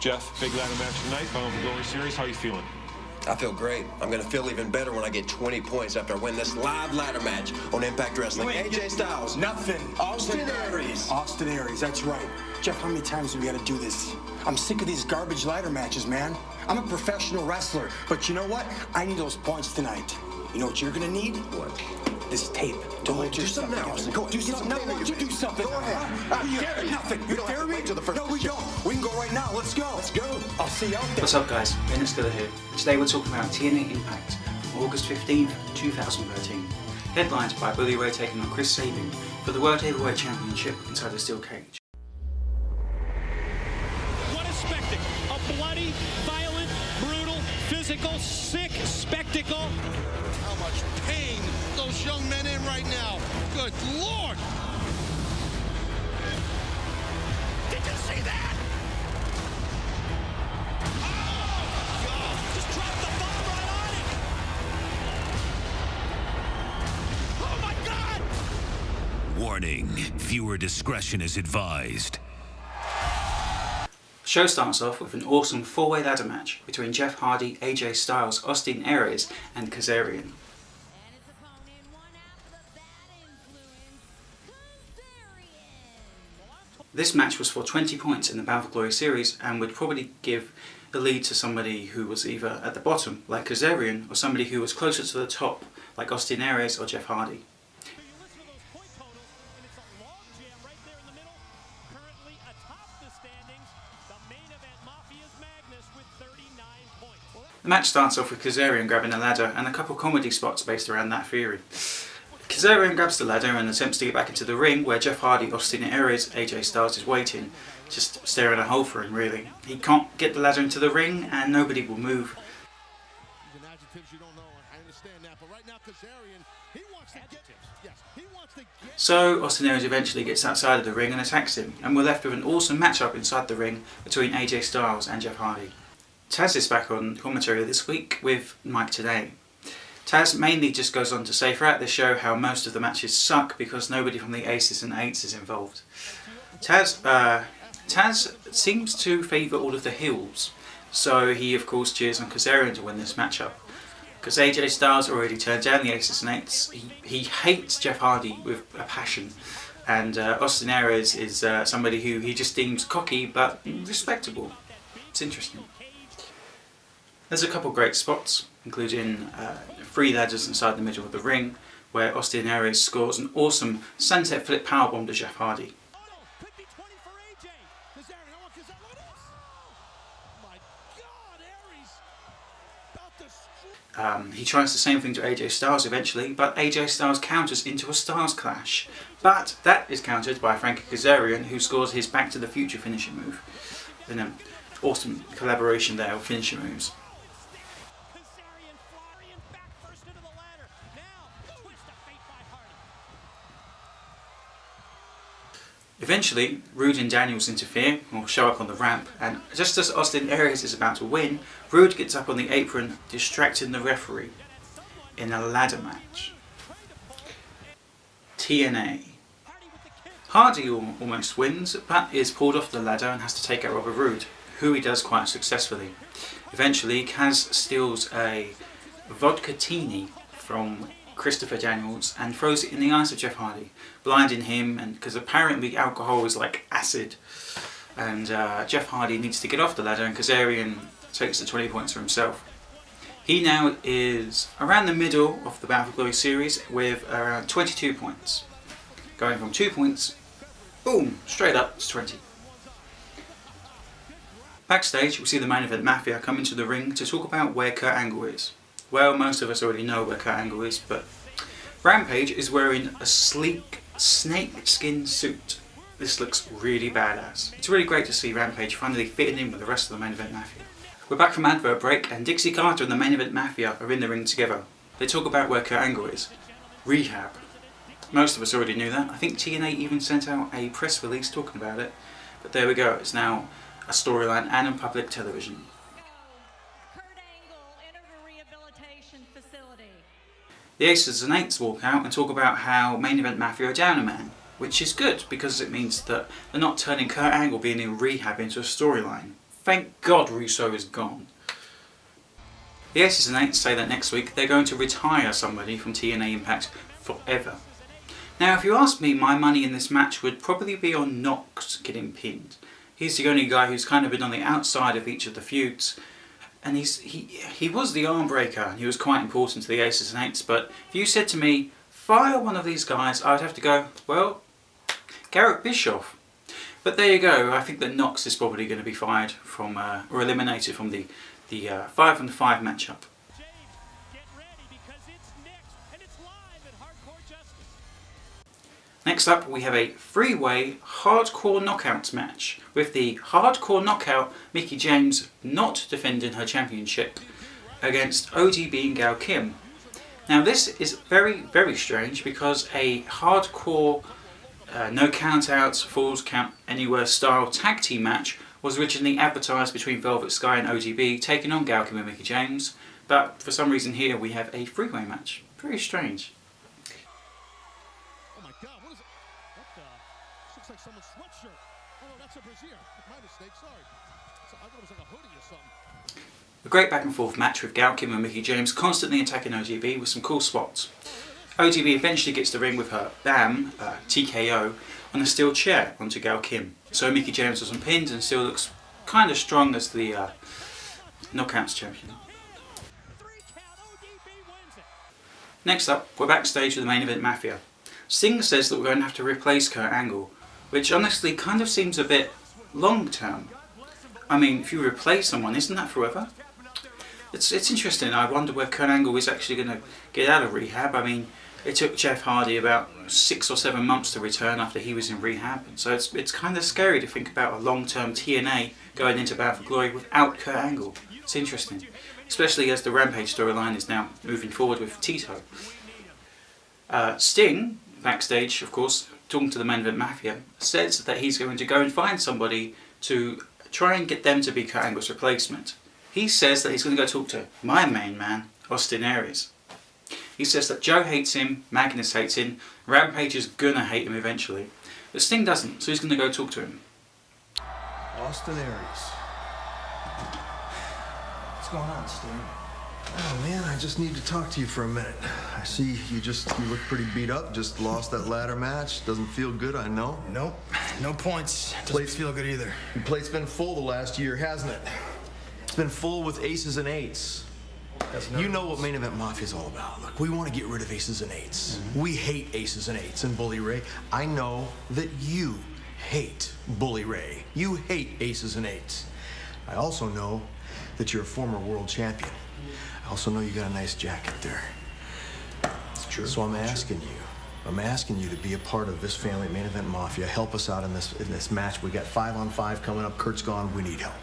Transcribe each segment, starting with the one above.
Jeff, big ladder match tonight, Bound for Glory Series. How you feeling? I feel great. I'm going to feel even better when I get 20 points after I win this live ladder match on Impact Wrestling. AJ Styles. Nothing. Austin Aries. Austin Aries, that's right. Jeff, how many times do we got to do this? I'm sick of these garbage ladder matches, man. I'm a professional wrestler, but you know what? I need those points tonight. You know what you're going to need? What? This tape. Don't do something else. Go do something. No, why don't you do something? Go ahead. Nothing. You don't have to wait till the first. No, we don't. We can go right now. Let's go. Let's go. I'll see you out there. What's up, guys? paynexkillers here. Today we're talking about TNA Impact from August 15th, 2013. Headlined by Bully Ray taking on Chris Sabin for the World Heavyweight Championship inside a steel cage. What a spectacle! A bloody, violent, brutal, physical, sick spectacle. How much pain those young men in right now. Good Lord! Did you see that? Oh, God. Just dropped the bomb right on it. Oh, my God! Warning, viewer discretion is advised. The show starts off with an awesome four-way ladder match between Jeff Hardy, AJ Styles, Austin Aries and Kazarian. This match was for 20 points in the Bound for Glory series and would probably give the lead to somebody who was either at the bottom, like Kazarian, or somebody who was closer to the top, like Austin Aries or Jeff Hardy. The match starts off with Kazarian grabbing a ladder and a couple comedy spots based around that theory. Kazarian grabs the ladder and attempts to get back into the ring where Jeff Hardy, Austin Aries, AJ Styles is waiting, just staring a hole for him really. He can't get the ladder into the ring and nobody will move. So Austin Aries eventually gets outside of the ring and attacks him, and we're left with an awesome matchup inside the ring between AJ Styles and Jeff Hardy. Taz is back on commentary this week with Mike Today. Taz mainly just goes on to say throughout the show how most of the matches suck because nobody from the Aces and Eights is involved. Taz seems to favour all of the heels, so he of course cheers on Kazarian to win this matchup. Because AJ Styles already turned down the Aces and Eights, he hates Jeff Hardy with a passion, and Austin Aries is somebody who he just deems cocky but respectable. It's interesting. There's a couple great spots, including 3 ladders inside the middle of the ring, where Austin Aries scores an awesome sunset flip powerbomb to Jeff Hardy. He tries the same thing to AJ Styles eventually, but AJ Styles counters into a Styles Clash. But that is countered by Frankie Kazarian, who scores his Back to the Future finishing move. And an awesome collaboration there of finishing moves. Eventually, Rude and Daniels interfere, or show up on the ramp, and just as Austin Aries is about to win, Rude gets up on the apron, distracting the referee in a ladder match. TNA. Hardy almost wins, but is pulled off the ladder and has to take out Robert Roode, who he does quite successfully. Eventually, Kaz steals a vodka teeny from Christopher Daniels and throws it in the eyes of Jeff Hardy, blinding him, and because apparently alcohol is like acid, and Jeff Hardy needs to get off the ladder, and Kazarian takes the 20 points for himself. He now is around the middle of the Bound for Glory series with around 22 points, going from 2 points, boom, straight up to 20. Backstage, we see the main event Mafia come into the ring to talk about where Kurt Angle is. Well, most of us already know where Kurt Angle is, but Rampage is wearing a sleek snake-skin suit. This looks really badass. It's really great to see Rampage finally fitting in with the rest of the main event Mafia. We're back from advert break, and Dixie Carter and the main event Mafia are in the ring together. They talk about where Kurt Angle is. Rehab. Most of us already knew that. I think TNA even sent out a press release talking about it. But there we go, it's now a storyline and on public television. The Aces and Eights walk out and talk about how main event Mafia are down a man, which is good because it means that they're not turning Kurt Angle being in rehab into a storyline. Thank God Russo is gone. The Aces and Eights say that next week they're going to retire somebody from TNA Impact forever. Now, if you ask me, my money in this match would probably be on Knox getting pinned. He's the only guy who's kind of been on the outside of each of the feuds, and he was the arm breaker, and he was quite important to the Aces and Eights, but if you said to me, fire one of these guys, I would have to go, well, Garrett Bischoff. But there you go, I think that Knox is probably going to be fired from, or eliminated from the 5-on-5 matchup. Next up, we have a 3-way hardcore knockouts match with the hardcore knockout Mickie James not defending her championship against ODB and Gail Kim. Now this is very, very strange because a hardcore no count outs, falls count anywhere style tag team match was originally advertised between Velvet Sky and ODB taking on Gail Kim and Mickie James, but for some reason here we have a 3-way match. Very strange. Looks like someone's sweatshirt. Oh no, that's a brassiere. My mistake, sorry. I thought it was like a hoodie or something. A great back and forth match with Gail Kim and Mickie James constantly attacking ODB with some cool spots. ODB eventually gets the ring with her BAM, TKO, on a steel chair onto Gail Kim. So Mickie James wasn't pinned and still looks kind of strong as the Knockouts champion. Next up, we're backstage with the main event Mafia. Sting says that we're going to have to replace Kurt Angle, which honestly kind of seems a bit long term. I mean, if you replace someone, isn't that forever? It's interesting. I wonder where Kurt Angle is actually going to get out of rehab. I mean, it took Jeff Hardy about 6 or 7 months to return after he was in rehab, so it's kind of scary to think about a long-term TNA going into Battle for Glory without Kurt Angle. It's interesting, especially as the Rampage storyline is now moving forward with Tito. Sting, backstage, of course, talking to the main event Mafia, says that he's going to go and find somebody to try and get them to be Kurt Angle's replacement. He says that he's going to go talk to my main man, Austin Aries. He says that Joe hates him, Magnus hates him, Rampage is gonna hate him eventually. But Sting doesn't, so he's going to go talk to him. Austin Aries. What's going on, Sting? Oh man, I just need to talk to you for a minute. I see you look pretty beat up, just lost that ladder match. Doesn't feel good, I know. Nope, no points. Doesn't feel good either. Your plate's been full the last year, hasn't it? It's been full with aces and eights. You know what Main Event Mafia is all about. Look, we want to get rid of aces and eights. We hate aces and eights and Bully Ray. I know that you hate Bully Ray. You hate aces and eights. I also know that you're a former world champion. I also know you got a nice jacket there. It's true. So I'm asking you to be a part of this family, Main Event Mafia. Help us out in this match. We got 5-on-5 coming up. Kurt's gone. We need help.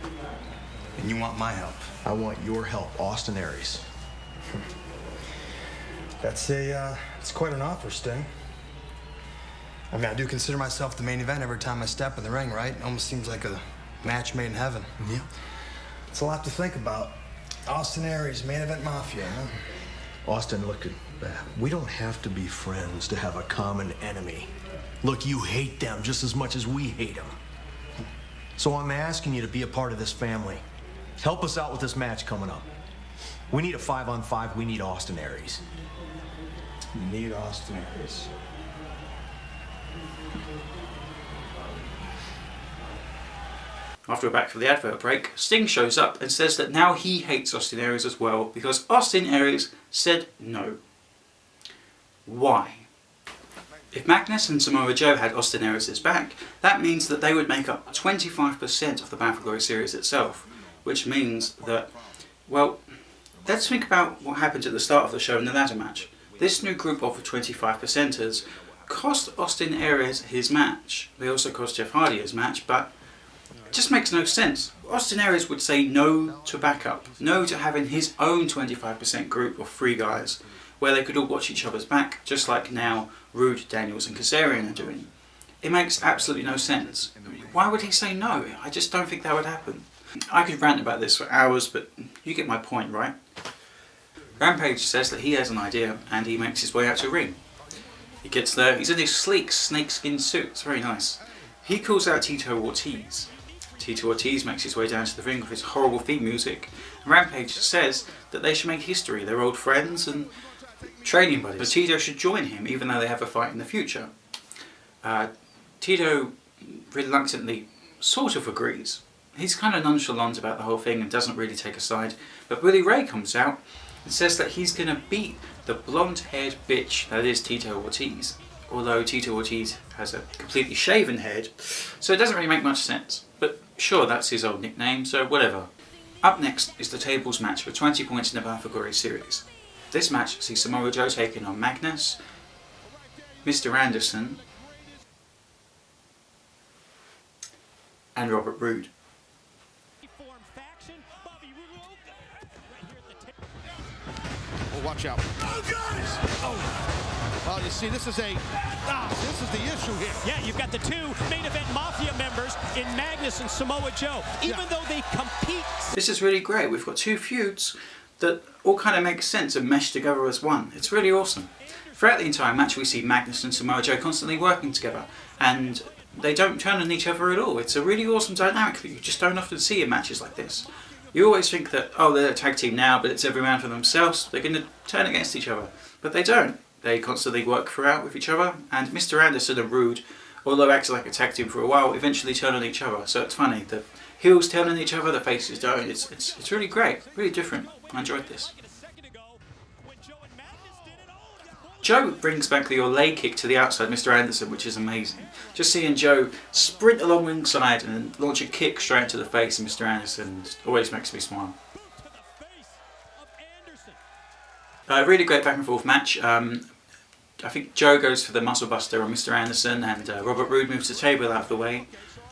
And you want my help? I want your help, Austin Aries. It's quite an offer, Sting. I mean, I do consider myself the main event every time I step in the ring, right? It almost seems like a match made in heaven. Yeah. It's a lot to think about. Austin Aries, Main Event Mafia, huh? Austin, look, we don't have to be friends to have a common enemy. Look, you hate them just as much as we hate them. So I'm asking you to be a part of this family. Help us out with this match coming up. We need a 5-on-5. We need Austin Aries. You need Austin Aries. After we're back for the advert break, Sting shows up and says that now he hates Austin Aries as well because Austin Aries said no. Why? If Magnus and Samoa Joe had Austin Aries' back, that means that they would make up 25% of the Battle for Glory series itself, which means that, well, let's think about what happened at the start of the show in the ladder match. This new group of 25%ers cost Austin Aries his match. They also cost Jeff Hardy his match, but it just makes no sense. Austin Aries would say no to backup, no to having his own 25% group of 3 guys, where they could all watch each other's back, just like now Rude, Daniels and Kazarian are doing. It makes absolutely no sense. Why would he say no? I just don't think that would happen. I could rant about this for hours, but you get my point, right? Rampage says that he has an idea and he makes his way out to a ring. He gets there, he's in his sleek snakeskin suit, it's very nice. He calls out Tito Ortiz. Tito Ortiz makes his way down to the ring with his horrible theme music. And Rampage says that they should make history. They're old friends and training buddies. So Tito should join him even though they have a fight in the future. Tito reluctantly sort of agrees. He's kind of nonchalant about the whole thing and doesn't really take a side. But Bully Ray comes out and says that he's going to beat the blonde-haired bitch that is Tito Ortiz. Although Tito Ortiz has a completely shaven head, so it doesn't really make much sense. But sure, that's his old nickname, so whatever. Up next is the tables match for 20 points in the Bound for Glory series. This match sees Samoa Joe taking on Magnus, Mr. Anderson, and Robert Roode. Oh, watch out. Oh, guys! Oh. Well, you see, this is the issue here. Yeah, you've got the two main event Mafia members in Magnus and Samoa Joe. Even though they compete. This is really great. We've got two feuds that all kind of make sense and mesh together as one. It's really awesome. Throughout the entire match we see Magnus and Samoa Joe constantly working together, and they don't turn on each other at all. It's a really awesome dynamic that you just don't often see in matches like this. You always think that, oh, they're a tag team now, but it's every man for themselves. They're going to turn against each other. But they don't. They constantly work throughout with each other, and Mr. Anderson and Roode, although acting like a tag team for a while, eventually turn on each other. So it's funny. The heels turn on each other, the faces don't. It's really great, really different. I enjoyed this. Joe brings back the Olay kick to the outside, Mr. Anderson, which is amazing. Just seeing Joe sprint along ringside and launch a kick straight into the face of Mr. Anderson always makes me smile. Really great back and forth match. I think Joe goes for the muscle buster on Mr. Anderson, and Robert Roode moves the table out of the way.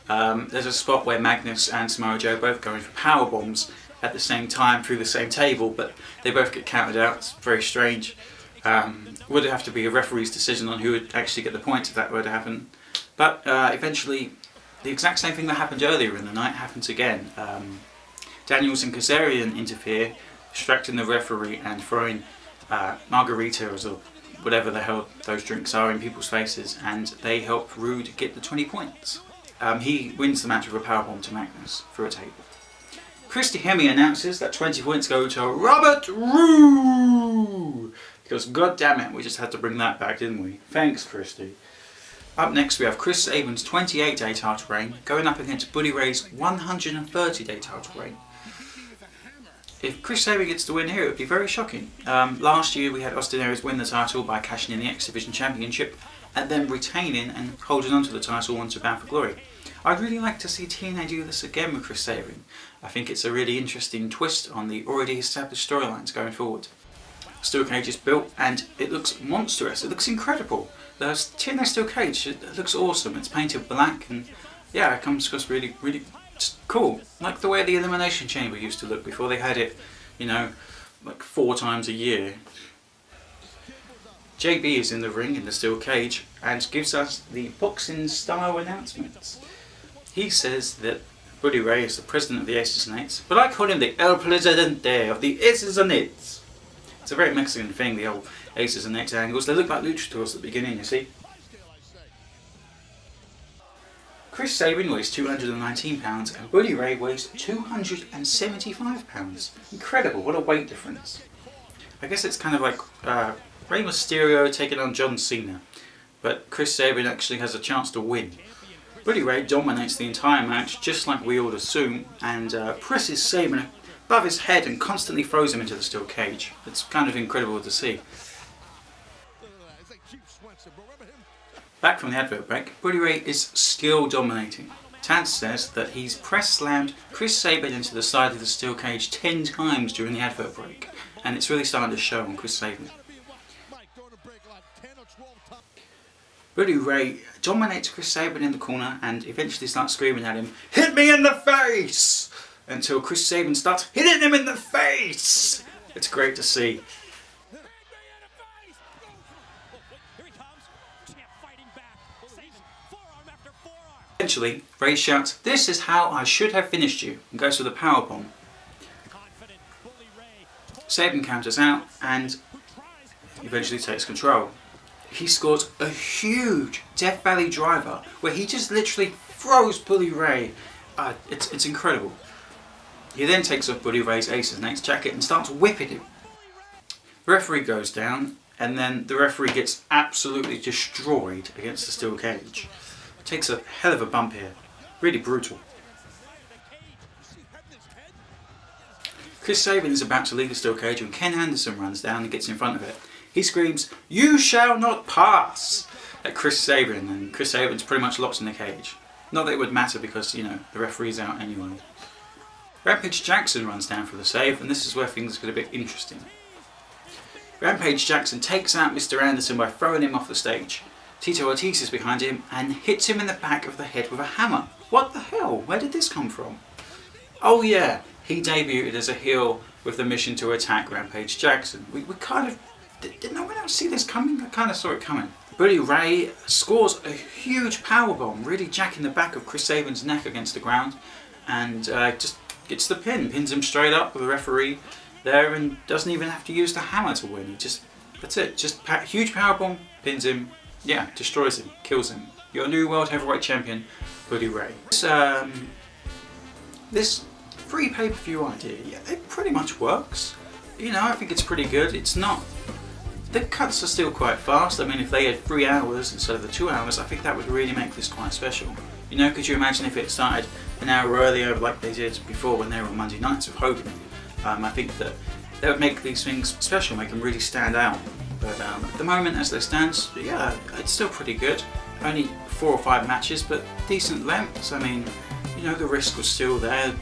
There's a spot where Magnus and Samoa Joe both go in for power bombs at the same time through the same table, but they both get counted out. It's very strange. Would have to be a referee's decision on who would actually get the points if that were to happen. But eventually, the exact same thing that happened earlier in the night happens again. Daniels and Kazarian interfere, distracting the referee and throwing margaritas or whatever the hell those drinks are in people's faces, and they help Roode get the 20 points. He wins the match with a powerbomb to Magnus through a table. Christy Hemme announces that 20 points go to Robert Roode! Because god damn it, we just had to bring that back, didn't we? Thanks, Christy. Up next we have Chris Sabin's 28-day title reign going up against Bully Ray's 130-day title reign. If Chris Sabin gets the win here, it would be very shocking. Last year we had Austin Aries win the title by cashing in the X Division Championship and then retaining and holding on to the title once we're Bound for Glory. I'd really like to see TNA do this again with Chris Sabin. I think it's a really interesting twist on the already established storylines going forward. Steel cage is built and it looks monstrous, it looks incredible. The TNA steel cage, it looks awesome, it's painted black and yeah, it comes across really, really cool. Like the way the Elimination Chamber used to look before they had it, you know, like 4 times a year. JB is in the ring in the steel cage and gives us the boxing style announcements. He says that Bully Ray is the president of the Aces and Eights, but I call him the El Presidente of the Aces and Eights. It's a very Mexican thing, the old Aces and Eights angles. They look like luchadors at the beginning, you see. Chris Sabin weighs 219 pounds and Bully Ray weighs 275 pounds. Incredible, what a weight difference. I guess it's kind of like Rey Mysterio taking on John Cena, but Chris Sabin actually has a chance to win. Bully Ray dominates the entire match, just like we all assume, and presses Sabin above his head and constantly throws him into the steel cage. It's kind of incredible to see. Back from the advert break, Bully Ray is still dominating. Taz says that he's press slammed Chris Sabin into the side of the steel cage 10 times during the advert break, and it's really starting to show on Chris Sabin. Bully Ray dominates Chris Sabin in the corner and eventually starts screaming at him, "Hit me in the face!" until Chris Sabin starts hitting him in the face! It's great to see. Eventually, Ray shouts, "This is how I should have finished you," and goes for the powerbomb. Sabin counters out and eventually takes control. He scores a huge Death Valley driver where he just literally throws Bully Ray it's incredible. He then takes off Bully Ray's aces and eights jacket and starts whipping him. The referee goes down, and then the referee gets absolutely destroyed against the steel cage. Takes a hell of a bump here. Really brutal. Chris Sabin is about to leave the steel cage when Ken Anderson runs down and gets in front of it. He screams, "You shall not pass!" at Chris Sabin, and Chris Sabin's pretty much locked in the cage. Not that it would matter because, you know, the referee's out anyway. Rampage Jackson runs down for the save, and this is where things get a bit interesting. Rampage Jackson takes out Mr. Anderson by throwing him off the stage. Tito Ortiz is behind him and hits him in the back of the head with a hammer. What the hell? Where did this come from? Oh yeah, he debuted as a heel with the mission to attack Rampage Jackson. We kind of... Did no one else see this coming? I kind of saw it coming. Bully Ray scores a huge powerbomb, really jacking the back of Chris Sabin's neck against the ground, and just gets the pin, pins him straight up with the referee there, and doesn't even have to use the hammer to win. He just, that's it, just huge powerbomb, pins him, yeah, destroys him, kills him. Your new World Heavyweight Champion, Bully Ray. This free pay-per-view idea, yeah, it pretty much works. You know, I think it's pretty good. It's not... The cuts are still quite fast. I mean, if they had 3 hours instead of the 2 hours, I think that would really make this quite special. You know, could you imagine if it started an hour earlier like they did before when they were on Monday nights with Hogan? I think that would make these things special, make them really stand out. But at the moment, as they stand, yeah, it's still pretty good. Only 4 or 5 matches, but decent lengths. I mean, you know, the risk was still there.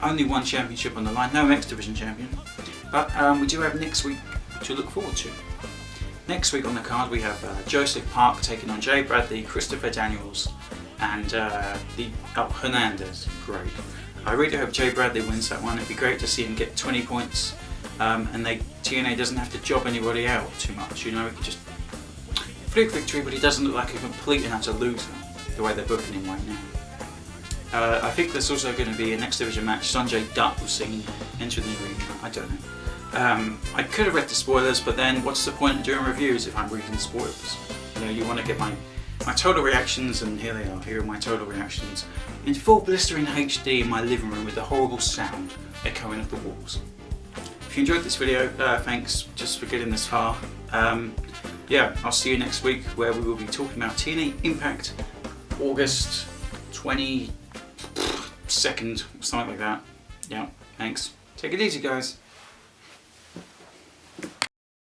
Only 1 championship on the line, no X Division champion. But we do have next week to look forward to. Next week on the card we have Joseph Park taking on Jay Bradley, Christopher Daniels, and Hernandez. Great. I really hope Jay Bradley wins that one. It'd be great to see him get 20 points, and TNA doesn't have to job anybody out too much. You know, he could just fluke victory, but he doesn't look like a complete and utter loser the way they're booking him right now. I think there's also going to be a next division match. Sanjay Dutt was seen entering the arena. I don't know. I could have read the spoilers, but then what's the point of doing reviews if I'm reading spoilers? You know, you want to get my total reactions, and here they are. Here are my total reactions in full blistering HD in my living room with the horrible sound echoing off the walls. If you enjoyed this video, thanks just for getting this far. Yeah, I'll see you next week where we will be talking about TNA Impact August 22nd, something like that. Yeah, thanks. Take it easy, guys.